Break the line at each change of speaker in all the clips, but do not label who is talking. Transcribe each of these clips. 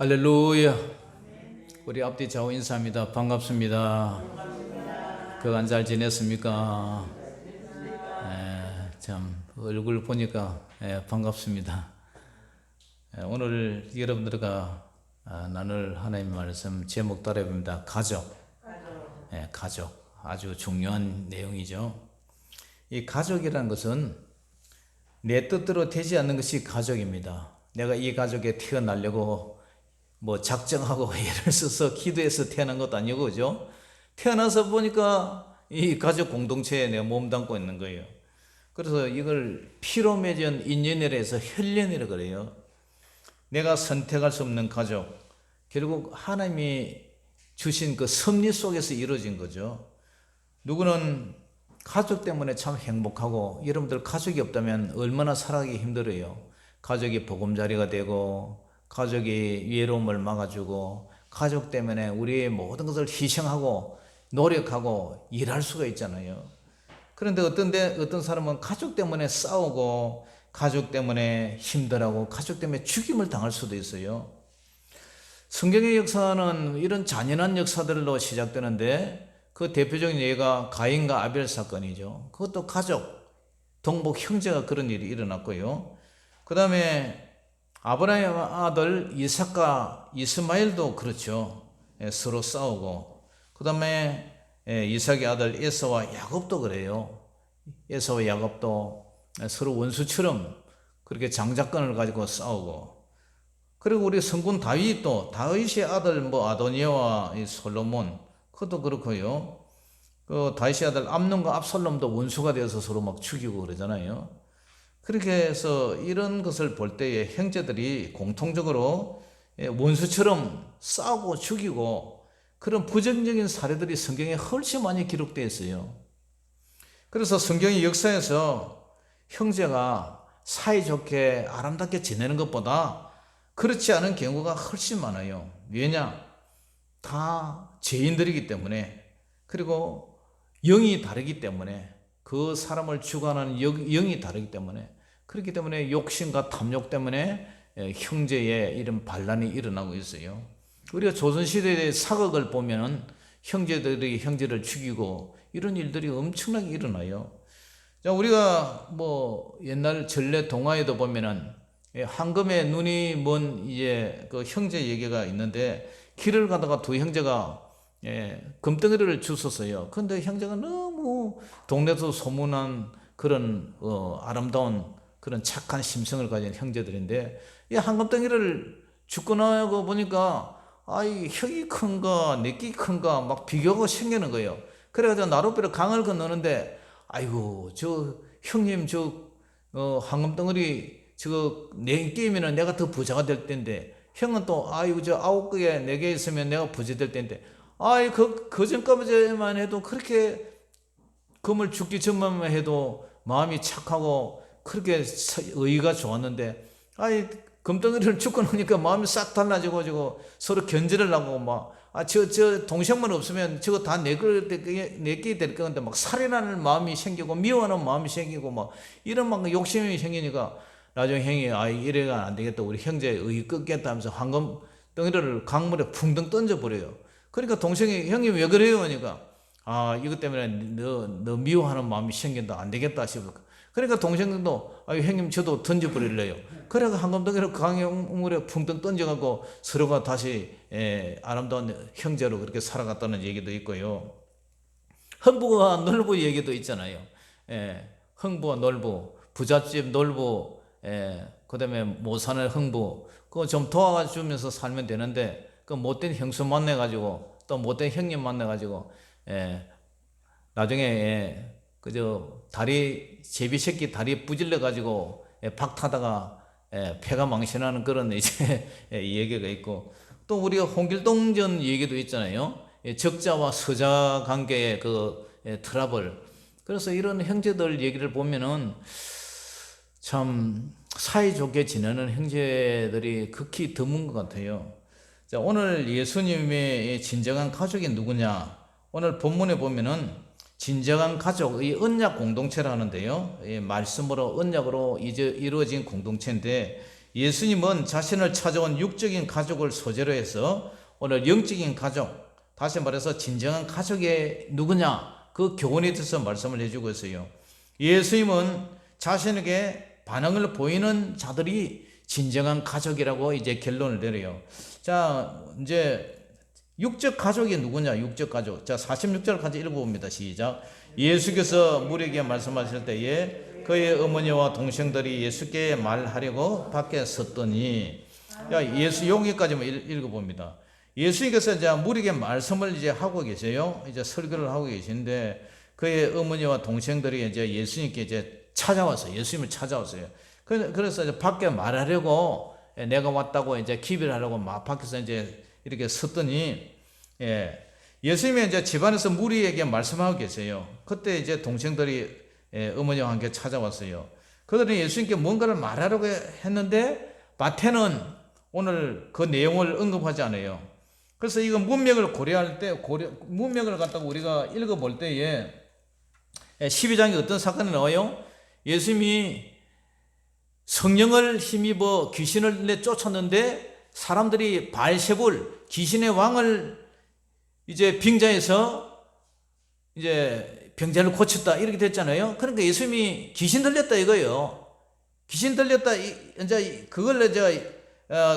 할렐루야. 우리 앞뒤 좌우 인사합니다. 반갑습니다. 그간 잘 지냈습니까? 참 얼굴 보니까 반갑습니다. 오늘 여러분들과 나눌 하나님의 말씀 제목 따라해봅니다. 가족. 가족. 아주 중요한 내용이죠. 이 가족이라는 것은 내 뜻대로 되지 않는 것이 가족입니다. 내가 이 가족에 태어나려고 작정하고 예를 써서 기도해서 태어난 것도 아니고, 그죠? 태어나서 보니까 이 가족 공동체에 내가 몸담고 있는 거예요. 그래서 이걸 피로 맺은 인연이라 해서 혈연이라 그래요. 내가 선택할 수 없는 가족, 결국 하나님이 주신 그 섭리 속에서 이루어진 거죠. 누구는 가족 때문에 참 행복하고, 여러분들 가족이 없다면 얼마나 살아가기 힘들어요. 가족이 보금자리가 되고, 가족이 외로움을 막아주고, 가족 때문에 우리의 모든 것을 희생하고 노력하고 일할 수가 있잖아요. 그런데 어떤 사람은 가족 때문에 싸우고, 가족 때문에 힘들어하고, 가족 때문에 죽임을 당할 수도 있어요. 성경의 역사는 이런 잔인한 역사들로 시작되는데, 그 대표적인 예가 가인과 아벨 사건이죠. 그것도 가족, 동복 형제가 그런 일이 일어났고요. 그 다음에 아브라함의 아들 이삭과 이스마엘도 그렇죠. 서로 싸우고, 그 다음에 이삭의 아들 에서와 야곱도 그래요. 에서와 야곱도 서로 원수처럼 그렇게 장자권을 가지고 싸우고, 그리고 우리 성군 다윗도 다윗의 아들 아도니아와 솔로몬, 그것도 그렇고요. 그 다윗의 아들 암논과 압살롬도 원수가 되어서 서로 막 죽이고 그러잖아요. 그렇게 해서 이런 것을 볼 때에 형제들이 공통적으로 원수처럼 싸우고 죽이고, 그런 부정적인 사례들이 성경에 훨씬 많이 기록되어 있어요. 그래서 성경의 역사에서 형제가 사이좋게 아름답게 지내는 것보다 그렇지 않은 경우가 훨씬 많아요. 왜냐? 다 죄인들이기 때문에, 그리고 영이 다르기 때문에, 그 사람을 주관하는 영이 다르기 때문에, 그렇기 때문에 욕심과 탐욕 때문에 형제의 이런 반란이 일어나고 있어요. 우리가 조선시대의 사극을 보면 형제들이 형제를 죽이고 이런 일들이 엄청나게 일어나요. 자, 우리가 옛날 전래 동화에도 보면은 황금의 눈이 먼 이제 그 형제 얘기가 있는데, 길을 가다가 두 형제가 금덩이를 주웠어요. 근데 형제가 너무 동네에서 소문난 그런 아름다운 그런 착한 심성을 가진 형제들인데, 이 황금덩이를 줍고 나고 보니까 형이 큰가 내끼 큰가 막 비교가 생기는 거예요. 그래가지고 나룻배로 강을 건너는데, 아이고 저 형님 황금덩어리 저거 네 개면은 내가 더 부자가 될 텐데, 형은 또 저 9개 4개 있으면 내가 부자 될 텐데, 그 전까지만 해도 그렇게 금을 죽기 전만 해도 마음이 착하고 그렇게 의의가 좋았는데, 금덩이를 죽고 나니까 마음이 싹 달라져가지고 서로 견제를 하고 저 동생만 없으면 저거 다 내게 될 건데 막 살인하는 마음이 생기고 미워하는 마음이 생기고 이런 욕심이 생기니까, 나중에 형이 이래가 안 되겠다, 우리 형제 의의 끊겠다 하면서 황금덩이를 강물에 풍덩 던져버려요. 그러니까 동생이 형님 왜 그래요? 하니까 이것 때문에 너 미워하는 마음이 생긴다, 안 되겠다 싶어. 그러니까 동생도 형님 저도 던져버릴래요. 그래서 황금덩이를 강물에 풍덩 던져갖고 서로가 다시 아름다운 형제로 그렇게 살아갔다는 얘기도 있고요. 흥부와 놀부 얘기도 있잖아요. 흥부와 놀부, 부잣집 놀부, 그 다음에 못 사는 흥부, 그거 좀 도와주면서 살면 되는데, 그 못된 형수 만나가지고 또 못된 형님 만나가지고 나중에 다리 제비새끼 다리 부질러 가지고 박 타다가 폐가 망신하는 그런 이제 얘기가 있고, 또 우리가 홍길동전 얘기도 있잖아요. 적자와 서자 관계의 그 트러블. 그래서 이런 형제들 얘기를 보면은 참 사이좋게 지내는 형제들이 극히 드문 것 같아요. 자, 오늘 예수님의 진정한 가족이 누구냐? 오늘 본문에 보면은 진정한 가족의 언약 공동체라는데요. 말씀으로 언약으로 이루어진 공동체인데, 예수님은 자신을 찾아온 육적인 가족을 소재로 해서 오늘 영적인 가족, 다시 말해서 진정한 가족이 누구냐, 그 교훈에 대해서 말씀을 해주고 있어요. 예수님은 자신에게 반응을 보이는 자들이 진정한 가족이라고 이제 결론을 내려요. 자, 이제 육적 가족이 누구냐? 육적 가족. 자, 46절 같이 읽어봅니다. 시작. 예수께서 무리에게 말씀하실 때에 그의 어머니와 동생들이 예수께 말하려고 밖에 섰더니, 야, 예수 여기까지만 읽어봅니다. 예수님께서 이제 무리에게 말씀을 이제 하고 계세요. 이제 설교를 하고 계신데 그의 어머니와 동생들이 이제 예수님께 이제 찾아왔어요. 예수님을 찾아왔어요. 그래서 이제 밖에 말하려고, 내가 왔다고 이제 기별을 하려고 막 밖에서 이제 이렇게 섰더니, 예수님이 이제 집안에서 무리에게 말씀하고 계세요. 그때 이제 동생들이 어머니와 함께 찾아왔어요. 그들은 예수님께 뭔가를 말하려고 했는데 마태는 오늘 그 내용을 언급하지 않아요. 그래서 이거 문맥을 고려할 때, 문맥을 갖다가 우리가 읽어볼 때에 12장에 어떤 사건이 나와요? 예수님이 성령을 힘입어 귀신을 내쫓았는데 사람들이 바알세불, 귀신의 왕을 이제 빙자해서 이제 병자를 고쳤다, 이렇게 됐잖아요. 그러니까 예수님이 귀신 들렸다 이거예요. 귀신 들렸다, 이제 그걸 이제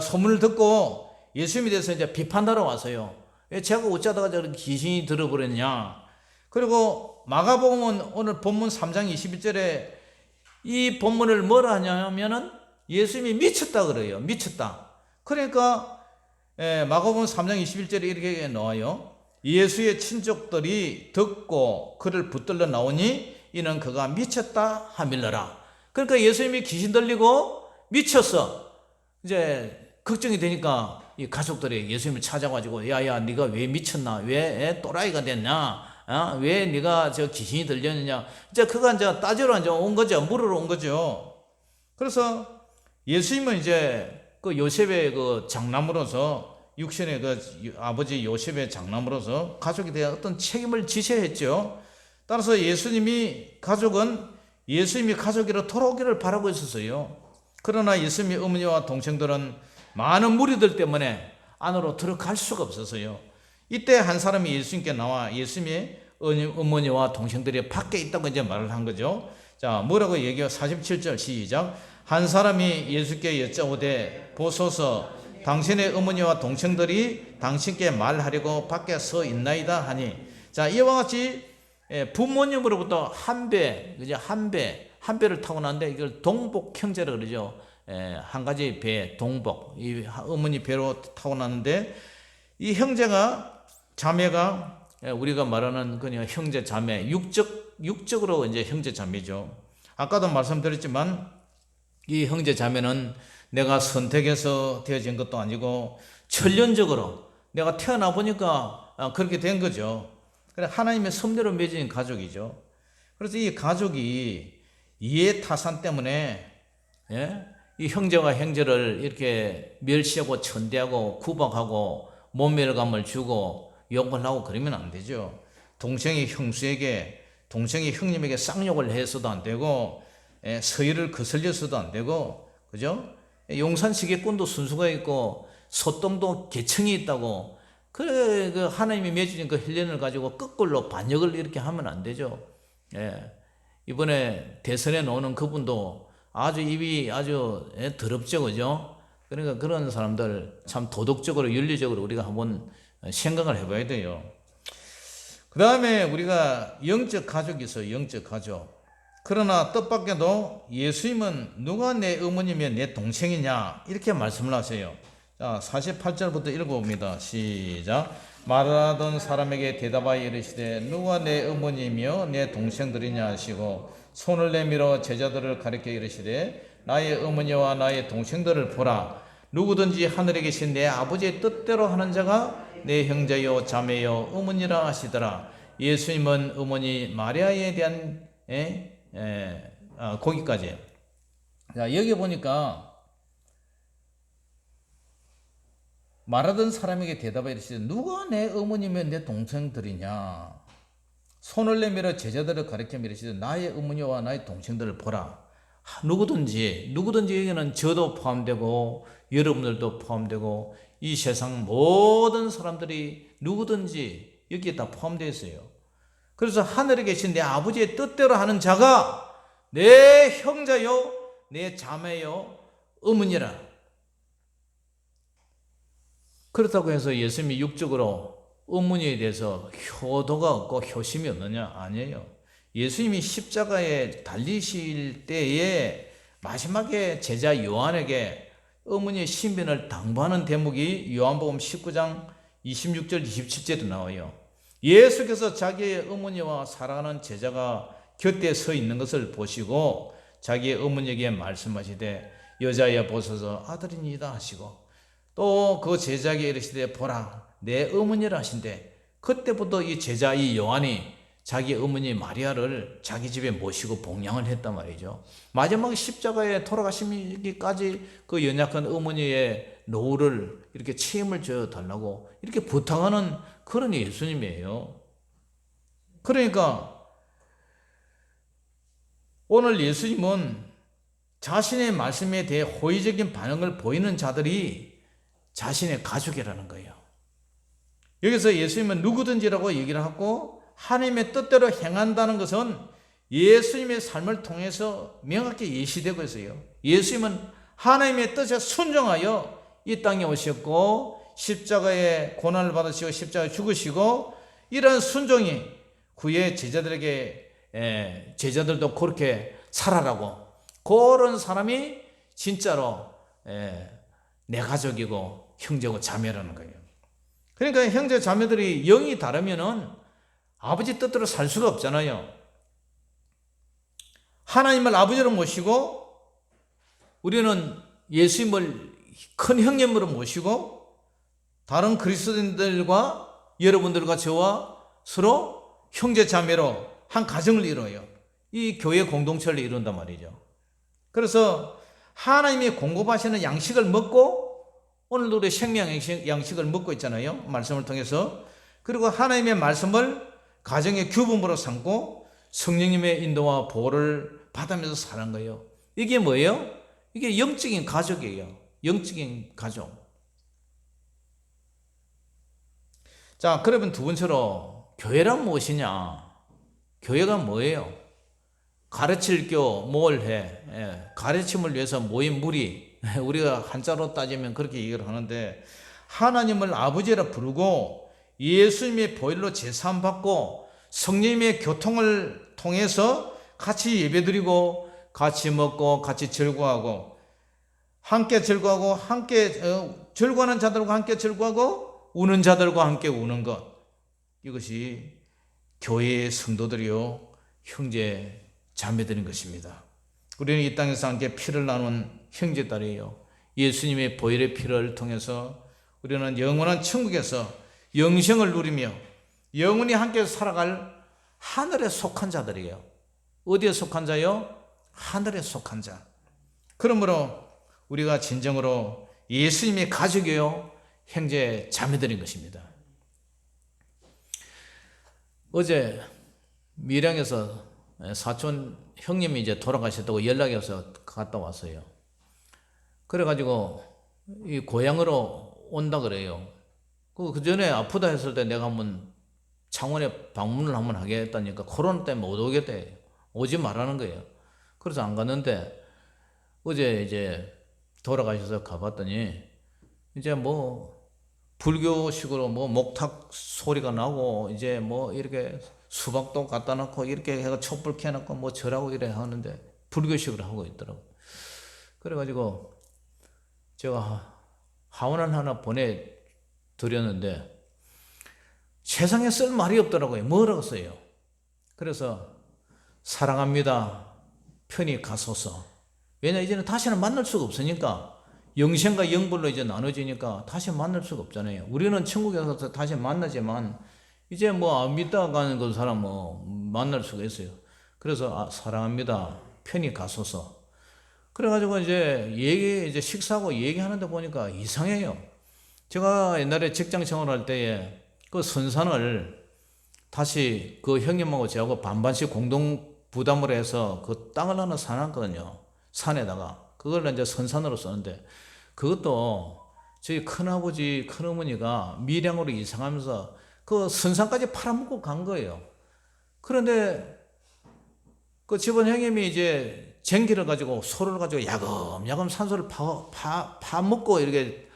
소문을 듣고 예수님에 대해서 이제 비판하러 왔어요. 제가 어쩌다가 저런 귀신이 들어버렸냐. 그리고 마가복음은 오늘 본문 3장 21절에 이 본문을 뭐라 하냐면은 예수님이 미쳤다 그래요. 미쳤다. 그러니까 마가복음 3장 21절에 이렇게 나와요. 예수의 친족들이 듣고 그를 붙들러 나오니 이는 그가 미쳤다 하밀러라. 그러니까 예수님이 귀신 들리고 미쳤어. 이제 걱정이 되니까 이 가족들이 예수님을 찾아가지고, 야야, 네가 왜 미쳤나? 왜 또라이가 됐냐? 왜 네가 저 귀신이 들렸느냐? 이제 그가 이제 따지러 이제 온 거죠. 물으러 온 거죠. 그래서 예수님은 이제 그 요셉의 그 장남으로서, 육신의 그 아버지 요셉의 장남으로서 가족에 대한 어떤 책임을 지셔야 했죠. 따라서 예수님이 가족이라 돌아오기를 바라고 있었어요. 그러나 예수님의 어머니와 동생들은 많은 무리들 때문에 안으로 들어갈 수가 없었어요. 이때 한 사람이 예수님께 나와 예수님의 어머니와 동생들이 밖에 있다고 이제 말을 한 거죠. 자, 뭐라고 얘기해요? 47절 시작. 한 사람이 예수께 여짜오되 보소서, 당신의 어머니와 동생들이 당신께 말하려고 밖에 서 있나이다 하니. 자, 이와 같이 부모님으로부터 한 배를 타고 났는데 이걸 동복 형제라 그러죠. 한 가지 배, 동복, 이 어머니 배로 타고 났는데 이 형제가, 자매가, 우리가 말하는 그냥 형제 자매, 육적으로 이제 형제 자매죠. 아까도 말씀드렸지만 이 형제 자매는 내가 선택해서 되어진 것도 아니고 천련적으로 내가 태어나 보니까 그렇게 된 거죠. 그래, 하나님의 섭리로 맺어진 가족이죠. 그래서 이 가족이 이해타산 때문에, 이 형제가 형제를 이렇게 멸시하고 천대하고 구박하고 모멸감을 주고 욕을 하고 그러면 안 되죠. 동생이 형수에게, 동생이 형님에게 쌍욕을 해서도 안 되고, 서의를 거슬려서도 안 되고, 그죠? 용산시계꾼도 순수가 있고 소똥도 계층이 있다고, 그 하나님이 맺어진 그 혈련을 가지고 거꾸로 반역을 이렇게 하면 안 되죠. 이번에 대선에 나오는 그분도 아주 입이 아주 더럽죠, 그죠? 그러니까 그런 사람들 참 도덕적으로 윤리적으로 우리가 한번 생각을 해봐야 돼요. 그 다음에 우리가 영적 가족이 있어요. 영적 가족. 그러나 뜻밖에도 예수님은 누가 내 어머니며 내 동생이냐 이렇게 말씀을 하세요. 자, 48절부터 읽어봅니다. 시작. 말하던 사람에게 대답하여 이르시되 누가 내 어머니며 내 동생들이냐 하시고 손을 내밀어 제자들을 가리켜 이르시되 나의 어머니와 나의 동생들을 보라. 누구든지 하늘에 계신 내 아버지의 뜻대로 하는 자가 내 형제요 자매요 어머니라 하시더라. 예수님은 어머니 마리아에 대한 거기까지. 자, 여기 보니까 말하던 사람에게 대답하여 이르시되 누가 내 어머니며 내 동생들이냐. 손을 내밀어 제자들을 가리켜 이르시되 나의 어머니와 나의 동생들을 보라. 누구든지 여기는 저도 포함되고 여러분들도 포함되고 이 세상 모든 사람들이 누구든지 여기에 다 포함되어 있어요. 그래서 하늘에 계신 내 아버지의 뜻대로 하는 자가 내 형제요 내 자매요 어머니라. 그렇다고 해서 예수님이 육적으로 어머니에 대해서 효도가 없고 효심이 없느냐? 아니에요. 예수님이 십자가에 달리실 때에 마지막에 제자 요한에게 어머니의 신변을 당부하는 대목이 요한복음 19장 26절 27절에 나와요. 예수께서 자기의 어머니와 사랑하는 제자가 곁에 서 있는 것을 보시고 자기의 어머니에게 말씀하시되 여자여 보소서 아들이니이다 하시고 또 그 제자에게 이르시되 보라 내 어머니라 하신대. 그때부터 이 제자 이 요한이 자기 어머니 마리아를 자기 집에 모시고 봉양을 했단 말이죠. 마지막 십자가에 돌아가시기까지 그 연약한 어머니의 노후를 이렇게 책임을 져 달라고 이렇게 부탁하는 그런 예수님이에요. 그러니까 오늘 예수님은 자신의 말씀에 대해 호의적인 반응을 보이는 자들이 자신의 가족이라는 거예요. 여기서 예수님은 누구든지라고 얘기를 하고 하나님의 뜻대로 행한다는 것은 예수님의 삶을 통해서 명확히 예시되고 있어요. 예수님은 하나님의 뜻에 순종하여 이 땅에 오셨고 십자가에 고난을 받으시고 십자가에 죽으시고 이런 순종이 그의 제자들에게 제자들도 그렇게 살아라고 그런 사람이 진짜로 내 가족이고 형제고 자매라는 거예요. 그러니까 형제 자매들이 영이 다르면은 아버지 뜻대로 살 수가 없잖아요. 하나님을 아버지로 모시고 우리는 예수님을 큰 형님으로 모시고 다른 그리스도인들과 여러분들과 저와 서로 형제 자매로 한 가정을 이루어요. 이 교회 공동체를 이룬단 말이죠. 그래서 하나님이 공급하시는 양식을 먹고 오늘도 우리 생명 양식을 먹고 있잖아요. 말씀을 통해서. 그리고 하나님의 말씀을 가정의 규범으로 삼고 성령님의 인도와 보호를 받으면서 사는 거예요. 이게 뭐예요? 이게 영적인 가족이에요. 영적인 가족. 자, 그러면 두 번째로 교회란 무엇이냐? 교회가 뭐예요? 가르칠 교 뭘 해? 가르침을 위해서 모인 무리. 우리가 한자로 따지면 그렇게 얘기를 하는데 하나님을 아버지라 부르고 예수님의 보혈로 제사함 받고 성령님의 교통을 통해서 같이 예배드리고 같이 먹고 같이 즐거워하고 함께 즐거워하고 함께 즐거워하는 자들과 함께 즐거워하고 우는 자들과 함께 우는 것. 이것이 교회의 성도들이요 형제 자매들인 것입니다. 우리는 이 땅에서 함께 피를 나눈 형제딸이에요. 예수님의 보혈의 피를 통해서 우리는 영원한 천국에서 영생을 누리며 영원히 함께 살아갈 하늘에 속한 자들이에요. 어디에 속한 자요? 하늘에 속한 자. 그러므로 우리가 진정으로 예수님의 가족이요 형제 자매들인 것입니다. 어제 밀양에서 사촌 형님이 이제 돌아가셨다고 연락이 와서 갔다 왔어요. 그래가지고 이 고향으로 온다 그래요. 그 전에 아프다 했을 때 내가 한번 창원에 방문을 한번 하겠다니까 코로나 때문에 못 오겠대. 오지 말라는 거예요. 그래서 안 갔는데 어제 이제 돌아가셔서 가봤더니 이제 뭐 불교식으로 뭐 목탁 소리가 나고 이제 뭐 이렇게 수박도 갖다 놓고 이렇게 해가 촛불 켜놓고 뭐 절하고 이래 하는데 불교식으로 하고 있더라고. 그래가지고 제가 하원을 하나 보내드렸는데 세상에 쓸 말이 없더라고요. 뭐라고 써요? 그래서 사랑합니다. 편히 가소서. 왜냐 이제는 다시는 만날 수가 없으니까 영생과 영불로 이제 나눠지니까 다시 만날 수가 없잖아요. 우리는 천국에서 다시 만나지만 이제 뭐 안 믿다가는 그 사람 뭐 만날 수가 있어요. 그래서 사랑합니다. 편히 가소서. 그래가지고 이제 식사하고 얘기하는데 보니까 이상해요. 제가 옛날에 직장 생활할 때에 그 선산을 다시 그 형님하고 저하고 반반씩 공동 부담을 해서 그 땅을 하나 사놨거든요. 산에다가. 그걸 이제 선산으로 쓰는데, 그것도 저희 큰아버지, 큰어머니가 밀양으로 이사하면서 그 선산까지 팔아먹고 간 거예요. 그런데 그 집안 형님이 이제 쟁기를 가지고 소를 가지고 야금야금 산소를 파먹고 이렇게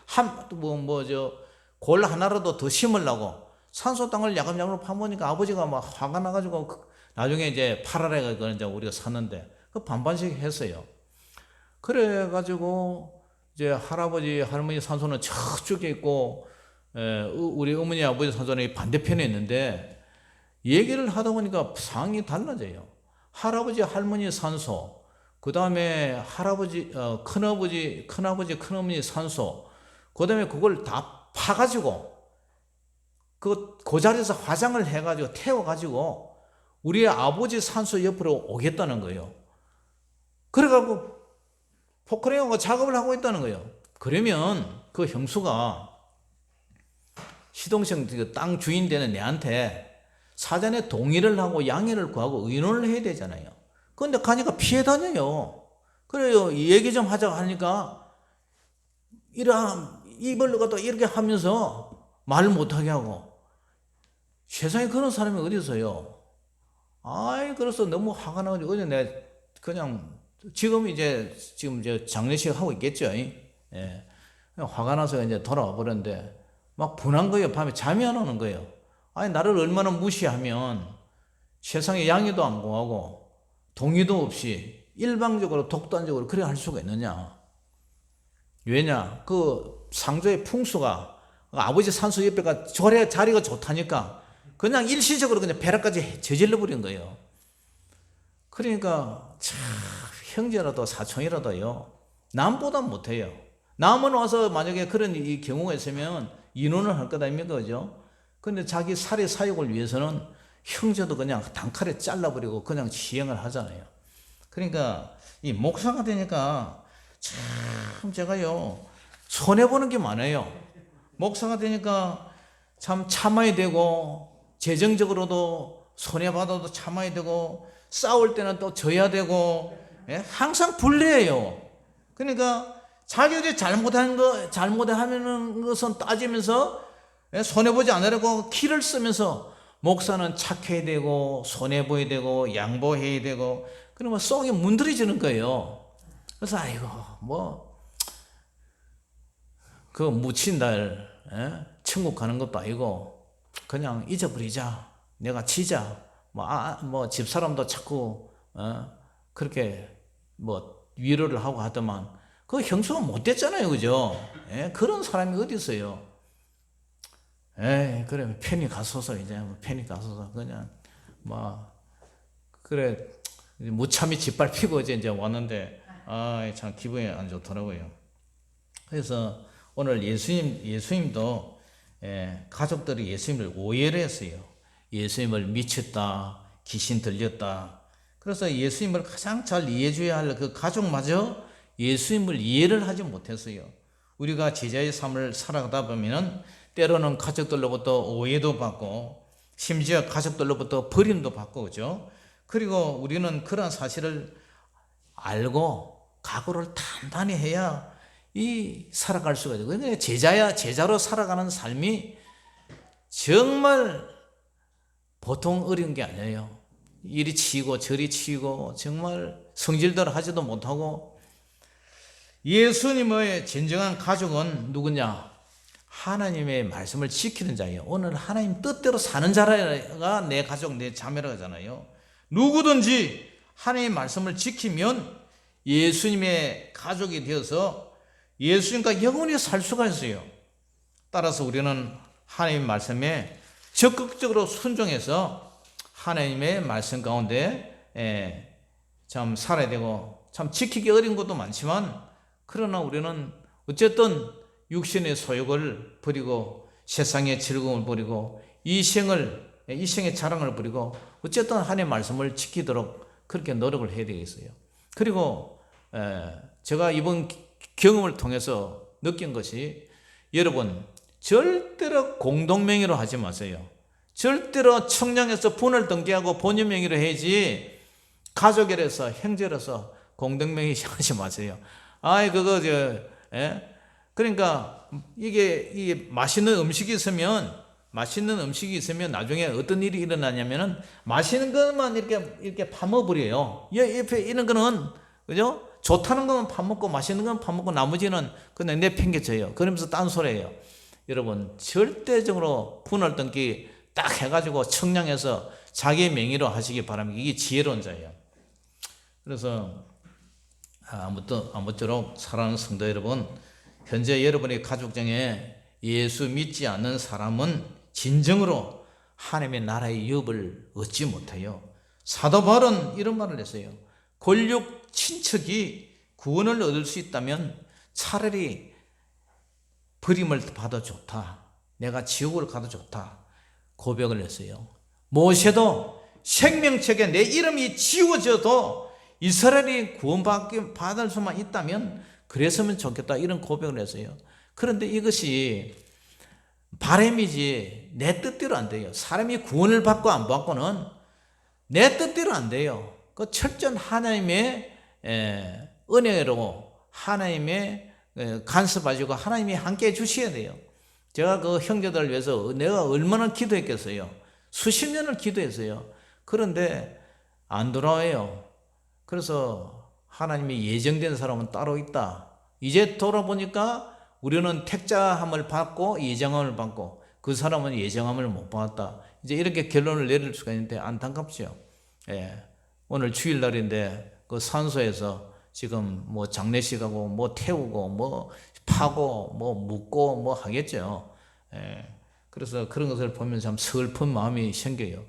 골 하나라도 더 심으려고 산소 땅을 야금야금 파먹으니까 아버지가 막 화가 나가지고 나중에 이제 팔아라 해가지고 이제 우리가 샀는데 그 반반씩 했어요. 그래가지고 이제 할아버지, 할머니 산소는 저쪽에 있고, 우리 어머니, 아버지 산소는 반대편에 있는데, 얘기를 하다 보니까 상황이 달라져요. 할아버지, 할머니 산소, 그 다음에 큰아버지, 큰어머니 산소, 그 다음에 그걸 다 파가지고, 그 자리에서 화장을 해가지고, 태워가지고, 우리 아버지 산소 옆으로 오겠다는 거예요. 그래가지고, 포크레인과 작업을 하고 있다는 거예요. 그러면 그 형수가 시동생 땅 주인 되는 내한테 사전에 동의를 하고 양해를 구하고 의논을 해야 되잖아요. 그런데 가니까 피해 다녀요. 그래요. 얘기 좀 하자고 하니까 입을 갖다 이렇게 하면서 말을 못하게 하고 세상에 그런 사람이 어디 있어요. 그래서 너무 화가 나가지고 어제 내가 그냥 지금 이제 장례식 하고 있겠죠. 예. 화가 나서 이제 돌아와 버렸는데 막 분한 거예요. 밤에 잠이 안 오는 거예요. 나를 얼마나 무시하면 세상에 양해도 안 구하고 동의도 없이 일방적으로 독단적으로 그래 할 수가 있느냐. 왜냐? 그 상조의 풍수가 아버지 산소 옆에가 자리가 좋다니까 그냥 일시적으로 그냥 벼락까지 저질러 버린 거예요. 그러니까 참 형제라도 사촌이라도요 남보다 못해요. 남은 와서 만약에 그런 이 경우가 있으면 인원을 할 것 아닙니까? 그죠? 근데 자기 살해 사욕을 위해서는 형제도 그냥 단칼에 잘라버리고 그냥 시행을 하잖아요. 그러니까 이 목사가 되니까 참 제가요 손해보는 게 많아요. 목사가 되니까 참 참아야 되고 재정적으로도 손해받아도 참아야 되고 싸울 때는 또 져야 되고 항상 불리해요. 그러니까 자기들이 잘못하는 것은 따지면서 손해보지 않으려고 키를 쓰면서 목사는 착해야 되고 손해보야 되고 양보해야 되고 그러면 속이 문드러지는 거예요. 그래서 그 묻힌 날 천국 가는 것도 아니고 그냥 잊어버리자. 내가 지자. 집사람도 자꾸 그렇게 위로를 하고 하더만 그 형수가 못됐잖아요. 그죠? 그런 사람이 어디 있어요? 그래 편히 가소서 이제 편히 가소서 그냥 그래 무참히 짓밟히고 이제 왔는데 참 기분이 안 좋더라고요. 그래서 오늘 예수님도 가족들이 예수님을 오해를 했어요. 예수님을 미쳤다, 귀신 들렸다. 그래서 예수님을 가장 잘 이해해줘야 할 그 가족마저 예수님을 이해를 하지 못했어요. 우리가 제자의 삶을 살아가다 보면은 때로는 가족들로부터 오해도 받고 심지어 가족들로부터 버림도 받고 그죠? 그리고 우리는 그런 사실을 알고 각오를 단단히 해야 살아갈 수가 있어요. 그러니까 제자로 살아가는 삶이 정말 보통 어려운 게 아니에요. 이리 치이고 저리 치이고 정말 성질대로 하지도 못하고 예수님의 진정한 가족은 누구냐? 하나님의 말씀을 지키는 자예요. 오늘 하나님 뜻대로 사는 자가 내 가족, 내 자매라 하잖아요. 누구든지 하나님의 말씀을 지키면 예수님의 가족이 되어서 예수님과 영원히 살 수가 있어요. 따라서 우리는 하나님의 말씀에 적극적으로 순종해서 하나님의 말씀 가운데 참 살아야 되고 참 지키기 어려운 것도 많지만 그러나 우리는 어쨌든 육신의 소욕을 버리고 세상의 즐거움을 버리고 이생의 자랑을 버리고 어쨌든 하나님의 말씀을 지키도록 그렇게 노력을 해야 되겠어요. 그리고 제가 이번 경험을 통해서 느낀 것이 여러분 절대로 공동명의로 하지 마세요. 절대로 청량해서 분을 등기하고 본인 명의로 해야지 가족이라서 형제라서 공동명의 하지 마세요. 아이 그거 그러니까 이게 맛있는 음식이 있으면 나중에 어떤 일이 일어나냐면은 맛있는 것만 이렇게 파먹어버려요. 옆에 이런 거는 그죠? 좋다는 것만 파먹고 맛있는 건 파먹고 나머지는 그냥 내팽개쳐요. 그러면서 딴소리예요. 여러분 절대적으로 분할 등기 딱 해가지고 청량해서 자기 명의로 하시기 바랍니다. 이게 지혜로운 자예요. 그래서 아무쪼록 사랑하는 성도 여러분, 현재 여러분의 가족 중에 예수 믿지 않는 사람은 진정으로 하나님의 나라의 유업을 얻지 못해요. 사도 바울은 이런 말을 했어요. 권력 친척이 구원을 얻을 수 있다면 차라리 버림을 받아 좋다. 내가 지옥을 가도 좋다. 고백을 했어요. 모세도 생명책에 내 이름이 지워져도 이스라엘이 구원받을 수만 있다면 그랬으면 좋겠다. 이런 고백을 했어요. 그런데 이것이 바람이지 내 뜻대로 안 돼요. 사람이 구원을 받고 안 받고는 내 뜻대로 안 돼요. 그 철저한 하나님의 은혜로 하나님의 간섭하시고 하나님이 함께 해주셔야 돼요. 제가 그 형제들을 위해서 내가 얼마나 기도했겠어요. 수십 년을 기도했어요. 그런데 안 돌아와요. 그래서 하나님이 예정된 사람은 따로 있다. 이제 돌아보니까 우리는 택자함을 받고 예정함을 받고 그 사람은 예정함을 못 받았다. 이제 이렇게 결론을 내릴 수가 있는데 안타깝죠. 오늘 주일날인데 그 산소에서 지금 뭐 장례식하고 뭐 태우고 뭐 파고 뭐 묻고 뭐 하겠죠. 그래서 그런 것을 보면 참 슬픈 마음이 생겨요.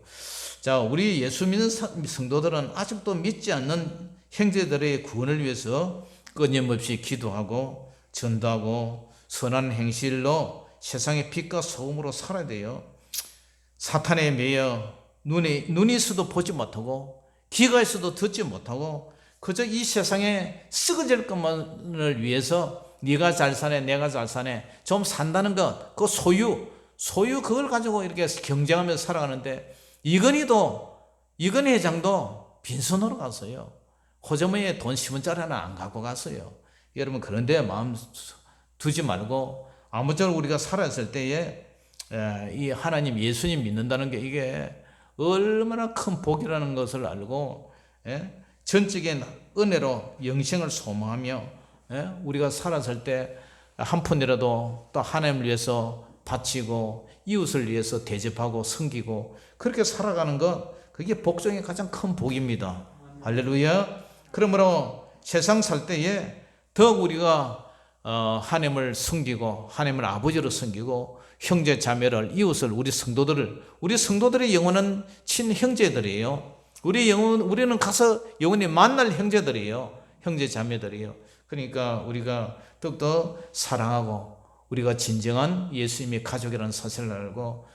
자, 우리 예수 믿는 성도들은 아직도 믿지 않는 형제들의 구원을 위해서 끊임없이 기도하고 전도하고 선한 행실로 세상의 빛과 소금으로 살아야 돼요. 사탄에 매여 눈이 있어도 보지 못하고 귀가 있어도 듣지 못하고 그저 이 세상에 썩어질 것만을 위해서 네가 잘 사네 내가 잘 사네 좀 산다는 것, 그 소유 그걸 가지고 이렇게 경쟁하면서 살아가는데 이건희 회장도 빈손으로 갔어요. 호주머니에 돈 10원짜리 하나 안 갖고 갔어요. 여러분 그런데 마음 두지 말고 아무쪼록 우리가 살았을 때에 이 하나님 예수님 믿는다는 게 이게 얼마나 큰 복이라는 것을 알고 전적인 은혜로 영생을 소망하며 우리가 살았을 때 한 푼이라도 또 하나님을 위해서 바치고 이웃을 위해서 대접하고 섬기고 그렇게 살아가는 것 그게 복 중에 가장 큰 복입니다. 할렐루야. 그러므로 세상 살 때에 더욱 우리가 하나님을 섬기고 하나님을 아버지로 섬기고 형제 자매를 이웃을 우리 성도들의 영혼은 친형제들이에요. 우리는 가서 영원히 만날 형제들이에요. 형제 자매들이에요. 그러니까 우리가 더욱더 사랑하고 우리가 진정한 예수님의 가족이라는 사실을 알고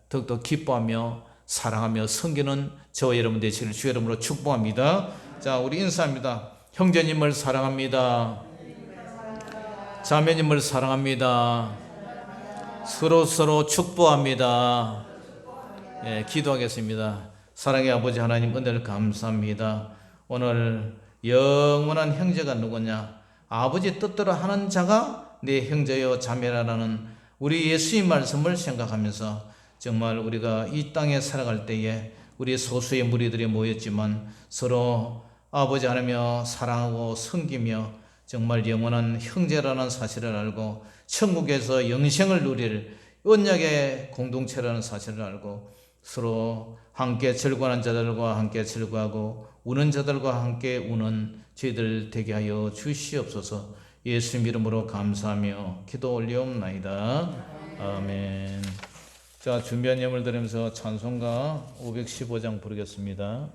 더욱더 기뻐하며 사랑하며 섬기는 저와 여러분 되시기를 주의 이름으로 축복합니다. 자, 우리 인사합니다. 형제님을 사랑합니다. 자매님을 사랑합니다. 서로 축복합니다. 기도하겠습니다. 사랑의 아버지 하나님 은혜를 감사합니다. 오늘 영원한 형제가 누구냐? 아버지 뜻대로 하는 자가 내 형제요 자매라는 우리 예수의 말씀을 생각하면서 정말 우리가 이 땅에 살아갈 때에 우리 소수의 무리들이 모였지만 서로 아버지 하나며 사랑하고 섬기며 정말 영원한 형제라는 사실을 알고 천국에서 영생을 누릴 언약의 공동체라는 사실을 알고 서로 함께 즐거워하는 자들과 함께 즐거워하고 우는 자들과 함께 우는 저희들 되게 하여 주시옵소서. 예수 이름으로 감사하며 기도 올리옵나이다. 아멘. 자, 준비한 예물 드리면서 찬송가 515장 부르겠습니다.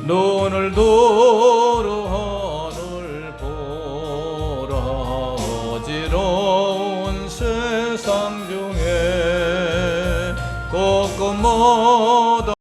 눈을 들어